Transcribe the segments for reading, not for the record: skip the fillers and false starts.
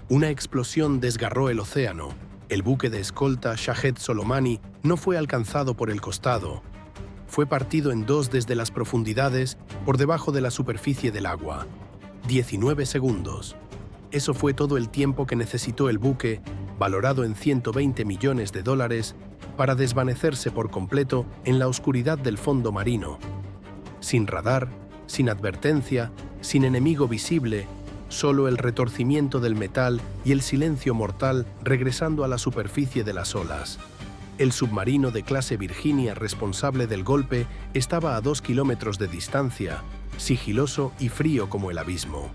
Una explosión desgarró el océano. El buque de escolta Shahed Solomani no fue alcanzado por el costado. Fue partido en dos desde las profundidades por debajo de la superficie del agua. 19 segundos. Eso fue todo el tiempo que necesitó el buque, valorado en $120 millones, para desvanecerse por completo en la oscuridad del fondo marino. Sin radar, sin advertencia, sin enemigo visible, solo el retorcimiento del metal y el silencio mortal regresando a la superficie de las olas. El submarino de clase Virginia responsable del golpe estaba a 2 kilómetros de distancia, sigiloso y frío como el abismo.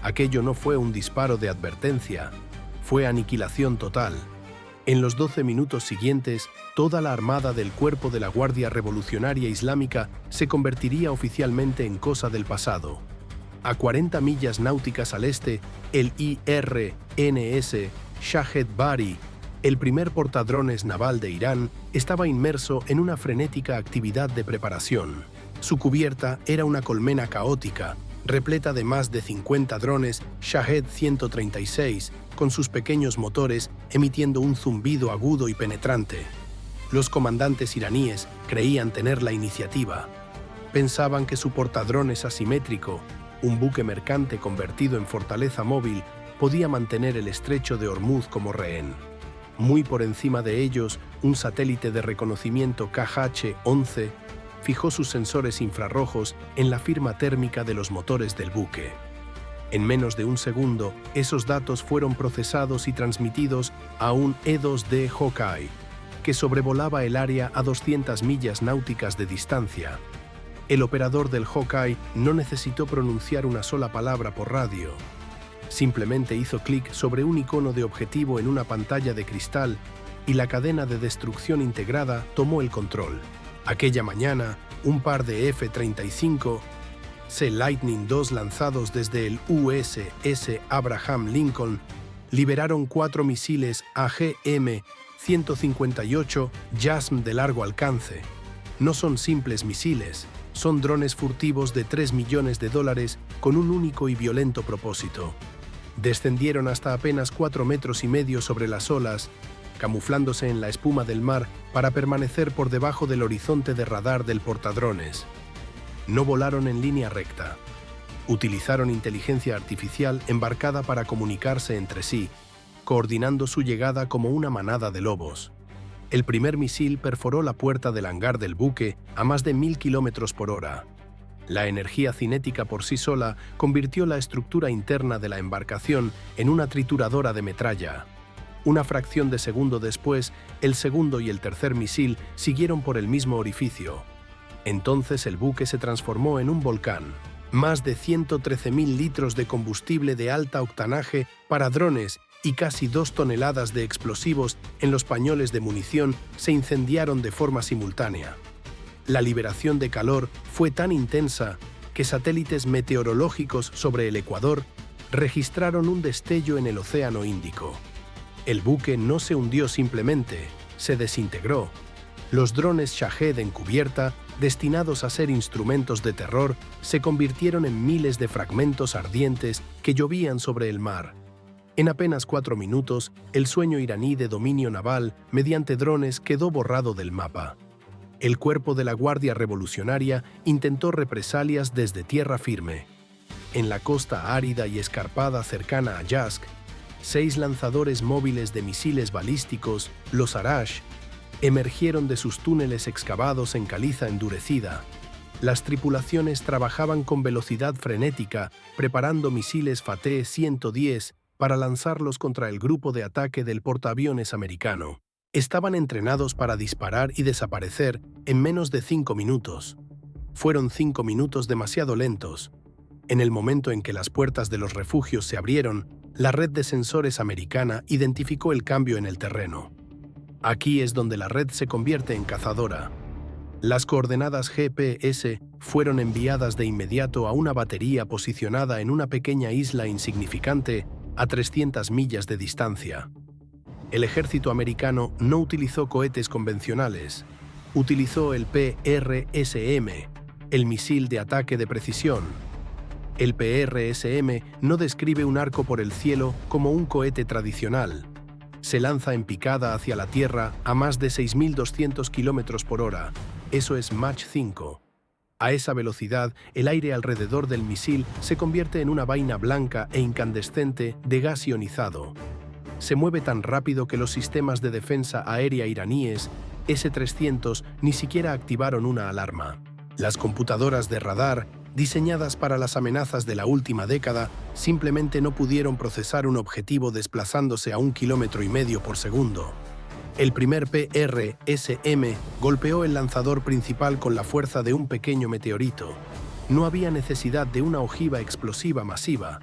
Aquello no fue un disparo de advertencia, fue aniquilación total. En los 12 minutos siguientes, toda la armada del Cuerpo de la Guardia Revolucionaria Islámica se convertiría oficialmente en cosa del pasado. A 40 millas náuticas al este, el IRNS Shahed Bari, el primer portadrones naval de Irán, estaba inmerso en una frenética actividad de preparación. Su cubierta era una colmena caótica, repleta de más de 50 drones Shahed 136, con sus pequeños motores emitiendo un zumbido agudo y penetrante. Los comandantes iraníes creían tener la iniciativa. Pensaban que su portadrones asimétrico, un buque mercante convertido en fortaleza móvil, podía mantener el estrecho de Hormuz como rehén. Muy por encima de ellos, un satélite de reconocimiento KH-11 fijó sus sensores infrarrojos en la firma térmica de los motores del buque. En menos de un segundo, esos datos fueron procesados y transmitidos a un E-2D Hawkeye, que sobrevolaba el área a 200 millas náuticas de distancia. El operador del Hawkeye no necesitó pronunciar una sola palabra por radio. Simplemente hizo clic sobre un icono de objetivo en una pantalla de cristal y la cadena de destrucción integrada tomó el control. Aquella mañana, un par de F-35C Lightning II lanzados desde el USS Abraham Lincoln liberaron 4 misiles AGM-158 JASM de largo alcance. No son simples misiles, son drones furtivos de $3 millones con un único y violento propósito. Descendieron hasta apenas 4,5 metros sobre las olas, camuflándose en la espuma del mar para permanecer por debajo del horizonte de radar del portadrones. No volaron en línea recta. Utilizaron inteligencia artificial embarcada para comunicarse entre sí, coordinando su llegada como una manada de lobos. El primer misil perforó la puerta del hangar del buque a más de 1000 kilómetros por hora. La energía cinética por sí sola convirtió la estructura interna de la embarcación en una trituradora de metralla. Una fracción de segundo después, el segundo y el tercer misil siguieron por el mismo orificio. Entonces el buque se transformó en un volcán. Más de 113.000 litros de combustible de alta octanaje para drones y casi 2 toneladas de explosivos en los pañoles de munición se incendiaron de forma simultánea. La liberación de calor fue tan intensa que satélites meteorológicos sobre el Ecuador registraron un destello en el Océano Índico. El buque no se hundió simplemente, se desintegró. Los drones Shahed en cubierta, destinados a ser instrumentos de terror, se convirtieron en miles de fragmentos ardientes que llovían sobre el mar. En apenas 4 minutos, el sueño iraní de dominio naval mediante drones quedó borrado del mapa. El Cuerpo de la Guardia Revolucionaria intentó represalias desde tierra firme. En la costa árida y escarpada cercana a Yazd, 6 lanzadores móviles de misiles balísticos, los Arash, emergieron de sus túneles excavados en caliza endurecida. Las tripulaciones trabajaban con velocidad frenética, preparando misiles Fateh 110 para lanzarlos contra el grupo de ataque del portaaviones americano. Estaban entrenados para disparar y desaparecer en menos de 5 minutos. Fueron 5 minutos demasiado lentos. En el momento en que las puertas de los refugios se abrieron, la red de sensores americana identificó el cambio en el terreno. Aquí es donde la red se convierte en cazadora. Las coordenadas GPS fueron enviadas de inmediato a una batería posicionada en una pequeña isla insignificante a 300 millas de distancia. El ejército americano no utilizó cohetes convencionales. Utilizó el PRSM, el misil de ataque de precisión. El PRSM no describe un arco por el cielo como un cohete tradicional. Se lanza en picada hacia la Tierra a más de 6.200 km por hora. Eso es Mach 5. A esa velocidad, el aire alrededor del misil se convierte en una vaina blanca e incandescente de gas ionizado. Se mueve tan rápido que los sistemas de defensa aérea iraníes S-300 ni siquiera activaron una alarma. Las computadoras de radar, diseñadas para las amenazas de la última década, simplemente no pudieron procesar un objetivo desplazándose a 1,5 km por segundo. El primer PRSM golpeó el lanzador principal con la fuerza de un pequeño meteorito. No había necesidad de una ojiva explosiva masiva.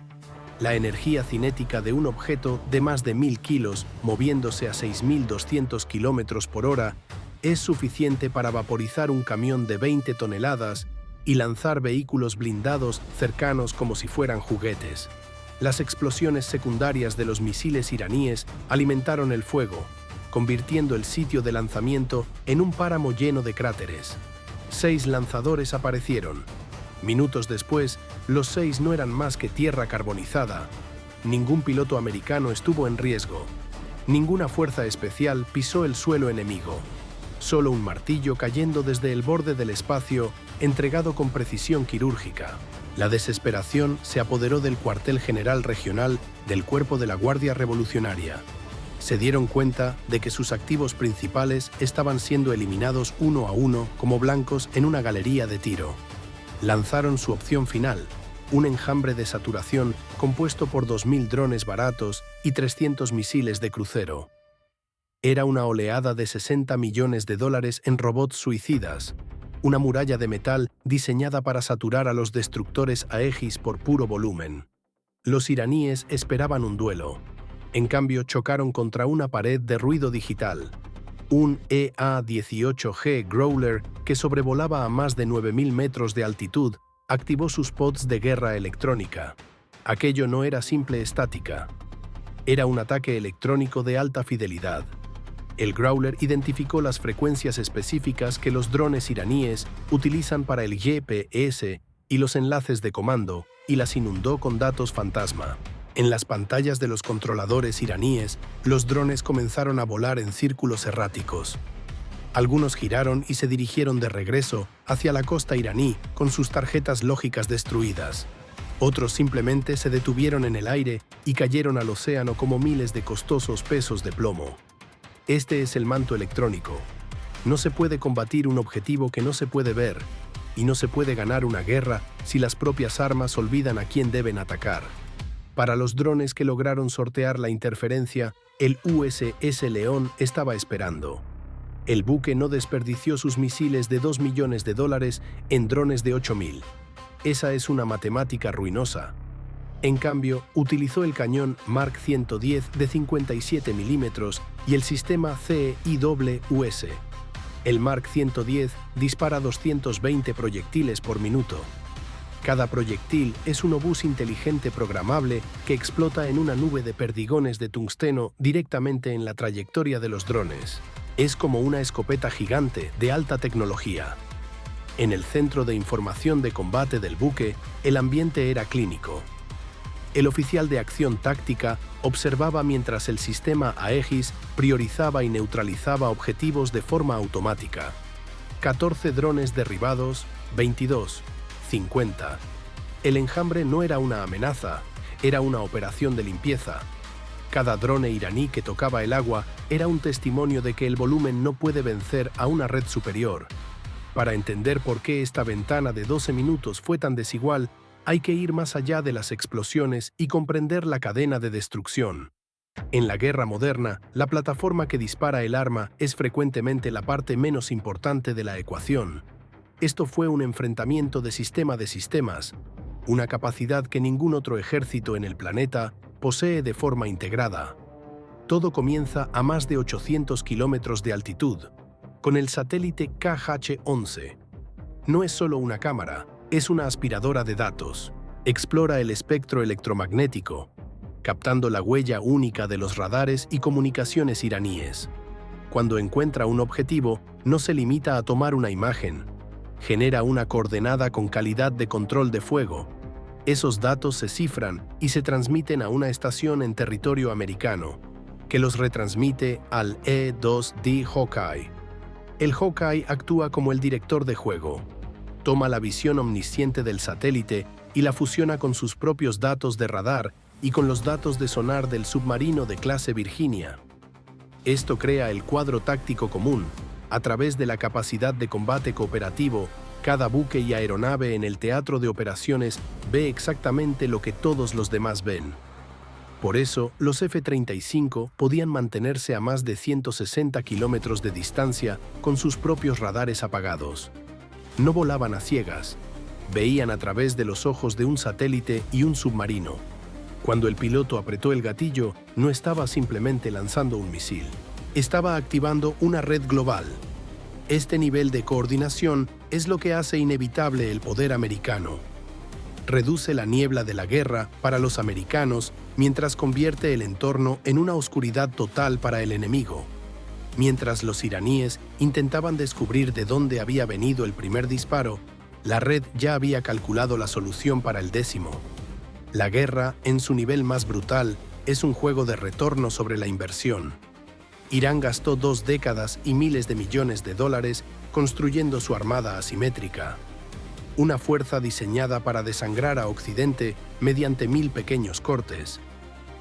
La energía cinética de un objeto de más de 1.000 kilos moviéndose a 6.200 km por hora es suficiente para vaporizar un camión de 20 toneladas y lanzar vehículos blindados cercanos como si fueran juguetes. Las explosiones secundarias de los misiles iraníes alimentaron el fuego, convirtiendo el sitio de lanzamiento en un páramo lleno de cráteres. 6 lanzadores aparecieron. Minutos después, los 6 no eran más que tierra carbonizada. Ningún piloto americano estuvo en riesgo. Ninguna fuerza especial pisó el suelo enemigo. Solo un martillo cayendo desde el borde del espacio, entregado con precisión quirúrgica. La desesperación se apoderó del cuartel general regional del Cuerpo de la Guardia Revolucionaria. Se dieron cuenta de que sus activos principales estaban siendo eliminados uno a uno como blancos en una galería de tiro. Lanzaron su opción final, un enjambre de saturación compuesto por 2.000 drones baratos y 300 misiles de crucero. Era una oleada de $60 millones en robots suicidas, una muralla de metal diseñada para saturar a los destructores Aegis por puro volumen. Los iraníes esperaban un duelo. En cambio, chocaron contra una pared de ruido digital. Un EA-18G Growler que sobrevolaba a más de 9.000 metros de altitud activó sus pods de guerra electrónica. Aquello no era simple estática. Era un ataque electrónico de alta fidelidad. El Growler identificó las frecuencias específicas que los drones iraníes utilizan para el GPS y los enlaces de comando y las inundó con datos fantasma. En las pantallas de los controladores iraníes, los drones comenzaron a volar en círculos erráticos. Algunos giraron y se dirigieron de regreso hacia la costa iraní con sus tarjetas lógicas destruidas. Otros simplemente se detuvieron en el aire y cayeron al océano como miles de costosos pesos de plomo. Este es el manto electrónico. No se puede combatir un objetivo que no se puede ver, y no se puede ganar una guerra si las propias armas olvidan a quién deben atacar. Para los drones que lograron sortear la interferencia, el USS León estaba esperando. El buque no desperdició sus misiles de $2 millones en drones de 8.000. Esa es una matemática ruinosa. En cambio, utilizó el cañón Mark 110 de 57 milímetros y el sistema CIWS. El Mark 110 dispara 220 proyectiles por minuto. Cada proyectil es un obús inteligente programable que explota en una nube de perdigones de tungsteno directamente en la trayectoria de los drones. Es como una escopeta gigante de alta tecnología. En el centro de información de combate del buque, el ambiente era clínico. El oficial de acción táctica observaba mientras el sistema Aegis priorizaba y neutralizaba objetivos de forma automática. 14 drones derribados, 22, 50. El enjambre no era una amenaza, era una operación de limpieza. Cada drone iraní que tocaba el agua era un testimonio de que el volumen no puede vencer a una red superior. Para entender por qué esta ventana de 12 minutos fue tan desigual, hay que ir más allá de las explosiones y comprender la cadena de destrucción. En la guerra moderna, la plataforma que dispara el arma es frecuentemente la parte menos importante de la ecuación. Esto fue un enfrentamiento de sistemas, una capacidad que ningún otro ejército en el planeta posee de forma integrada. Todo comienza a más de 800 kilómetros de altitud, con el satélite KH-11. No es solo una cámara, es una aspiradora de datos. Explora el espectro electromagnético, captando la huella única de los radares y comunicaciones iraníes. Cuando encuentra un objetivo, no se limita a tomar una imagen. Genera una coordenada con calidad de control de fuego. Esos datos se cifran y se transmiten a una estación en territorio americano, que los retransmite al E-2D Hawkeye. El Hawkeye actúa como el director de juego. Toma la visión omnisciente del satélite y la fusiona con sus propios datos de radar y con los datos de sonar del submarino de clase Virginia. Esto crea el cuadro táctico común. A través de la capacidad de combate cooperativo, cada buque y aeronave en el teatro de operaciones ve exactamente lo que todos los demás ven. Por eso, los F-35 podían mantenerse a más de 160 kilómetros de distancia con sus propios radares apagados. No volaban a ciegas, veían a través de los ojos de un satélite y un submarino. Cuando el piloto apretó el gatillo, no estaba simplemente lanzando un misil, estaba activando una red global. Este nivel de coordinación es lo que hace inevitable el poder americano. Reduce la niebla de la guerra para los americanos mientras convierte el entorno en una oscuridad total para el enemigo. Mientras los iraníes intentaban descubrir de dónde había venido el primer disparo, la red ya había calculado la solución para el 10º. La guerra, en su nivel más brutal, es un juego de retorno sobre la inversión. Irán gastó 2 décadas y miles de millones de dólares construyendo su armada asimétrica. Una fuerza diseñada para desangrar a Occidente mediante 1000 pequeños cortes.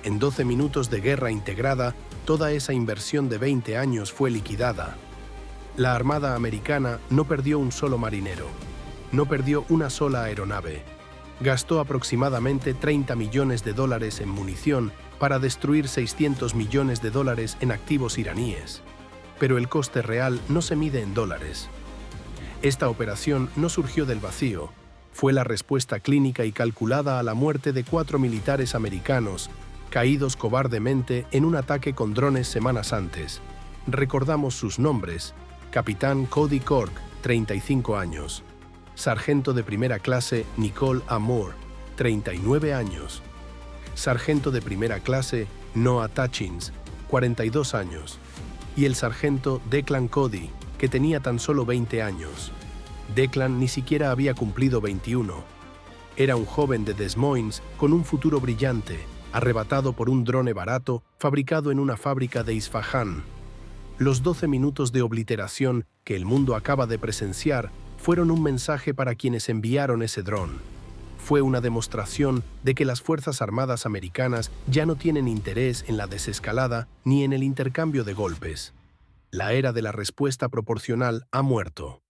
En 12 minutos de guerra integrada, toda esa inversión de 20 años fue liquidada. La Armada americana no perdió un solo marinero, no perdió una sola aeronave. Gastó aproximadamente 30 millones de dólares en munición para destruir 600 millones de dólares en activos iraníes. Pero el coste real no se mide en dólares. Esta operación no surgió del vacío, fue la respuesta clínica y calculada a la muerte de 4 militares americanos, caídos cobardemente en un ataque con drones semanas antes. Recordamos sus nombres: Capitán Cody Cork, 35 años. Sargento de primera clase Nicole A. Moore, 39 años. Sargento de primera clase Noah Tatchins, 42 años. Y el sargento Declan Cody, que tenía tan solo 20 años. Declan ni siquiera había cumplido 21. Era un joven de Des Moines con un futuro brillante, arrebatado por un drone barato fabricado en una fábrica de Isfahán. Los 12 minutos de obliteración que el mundo acaba de presenciar fueron un mensaje para quienes enviaron ese dron. Fue una demostración de que las Fuerzas Armadas americanas ya no tienen interés en la desescalada ni en el intercambio de golpes. La era de la respuesta proporcional ha muerto.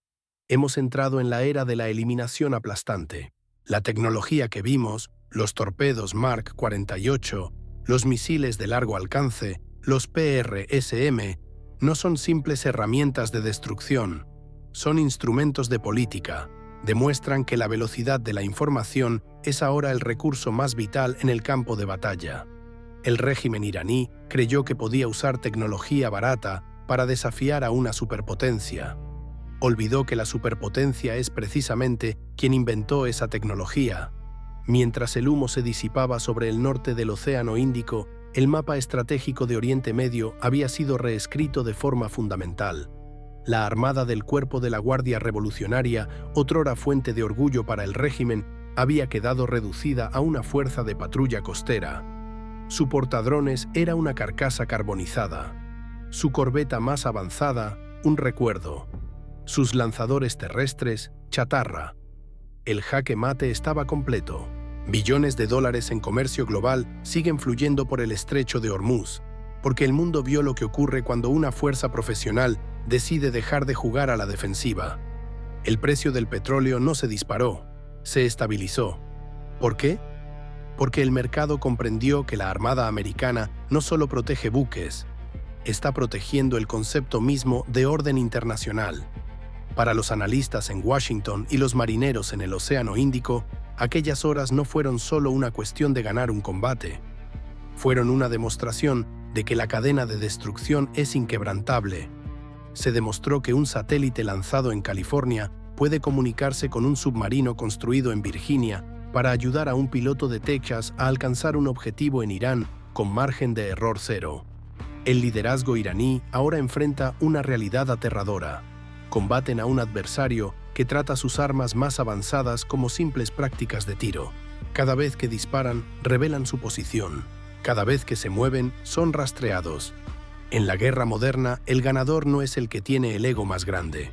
Hemos entrado en la era de la eliminación aplastante. La tecnología que vimos, los torpedos Mark 48, los misiles de largo alcance, los PRSM, no son simples herramientas de destrucción. Son instrumentos de política. Demuestran que la velocidad de la información es ahora el recurso más vital en el campo de batalla. El régimen iraní creyó que podía usar tecnología barata para desafiar a una superpotencia. Olvidó que la superpotencia es precisamente quien inventó esa tecnología. Mientras el humo se disipaba sobre el norte del Océano Índico, el mapa estratégico de Oriente Medio había sido reescrito de forma fundamental. La armada del Cuerpo de la Guardia Revolucionaria, otrora fuente de orgullo para el régimen, había quedado reducida a una fuerza de patrulla costera. Su portadrones era una carcasa carbonizada. Su corbeta más avanzada, un recuerdo. Sus lanzadores terrestres, chatarra. El jaque mate estaba completo. Billones de dólares en comercio global siguen fluyendo por el estrecho de Hormuz, porque el mundo vio lo que ocurre cuando una fuerza profesional decide dejar de jugar a la defensiva. El precio del petróleo no se disparó, se estabilizó. ¿Por qué? Porque el mercado comprendió que la Armada americana no solo protege buques, está protegiendo el concepto mismo de orden internacional. Para los analistas en Washington y los marineros en el Océano Índico, aquellas horas no fueron solo una cuestión de ganar un combate. Fueron una demostración de que la cadena de destrucción es inquebrantable. Se demostró que un satélite lanzado en California puede comunicarse con un submarino construido en Virginia para ayudar a un piloto de Texas a alcanzar un objetivo en Irán con margen de error cero. El liderazgo iraní ahora enfrenta una realidad aterradora. Combaten a un adversario que trata sus armas más avanzadas como simples prácticas de tiro. Cada vez que disparan, revelan su posición. Cada vez que se mueven, son rastreados. En la guerra moderna, el ganador no es el que tiene el ego más grande.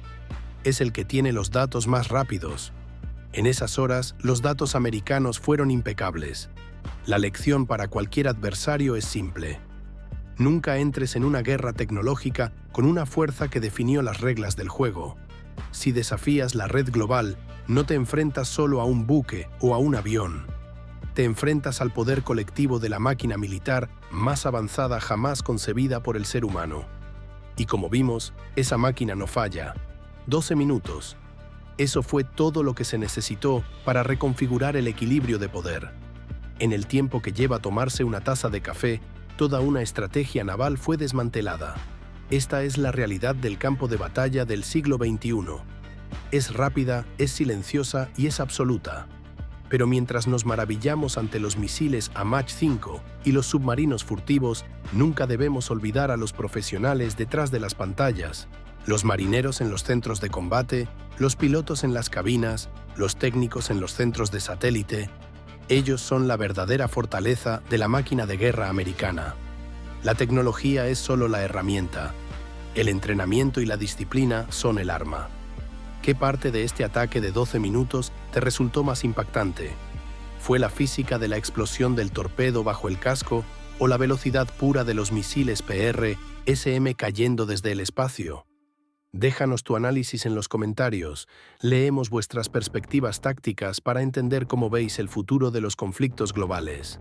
Es el que tiene los datos más rápidos. En esas horas, los datos americanos fueron impecables. La lección para cualquier adversario es simple. Nunca entres en una guerra tecnológica con una fuerza que definió las reglas del juego. Si desafías la red global, no te enfrentas solo a un buque o a un avión. Te enfrentas al poder colectivo de la máquina militar más avanzada jamás concebida por el ser humano. Y como vimos, esa máquina no falla. 12 minutos. Eso fue todo lo que se necesitó para reconfigurar el equilibrio de poder. En el tiempo que lleva tomarse una taza de café, toda una estrategia naval fue desmantelada. Esta es la realidad del campo de batalla del siglo XXI. Es rápida, es silenciosa y es absoluta. Pero mientras nos maravillamos ante los misiles a Mach 5 y los submarinos furtivos, nunca debemos olvidar a los profesionales detrás de las pantallas, los marineros en los centros de combate, los pilotos en las cabinas, los técnicos en los centros de satélite. Ellos son la verdadera fortaleza de la máquina de guerra americana. La tecnología es solo la herramienta. El entrenamiento y la disciplina son el arma. ¿Qué parte de este ataque de 12 minutos te resultó más impactante? ¿Fue la física de la explosión del torpedo bajo el casco o la velocidad pura de los misiles PR-SM cayendo desde el espacio? Déjanos tu análisis en los comentarios. Leemos vuestras perspectivas tácticas para entender cómo veis el futuro de los conflictos globales.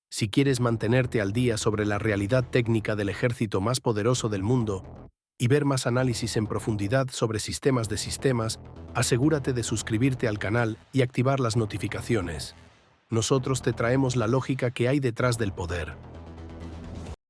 Si quieres mantenerte al día sobre la realidad técnica del ejército más poderoso del mundo y ver más análisis en profundidad sobre sistemas de sistemas, asegúrate de suscribirte al canal y activar las notificaciones. Nosotros te traemos la lógica que hay detrás del poder.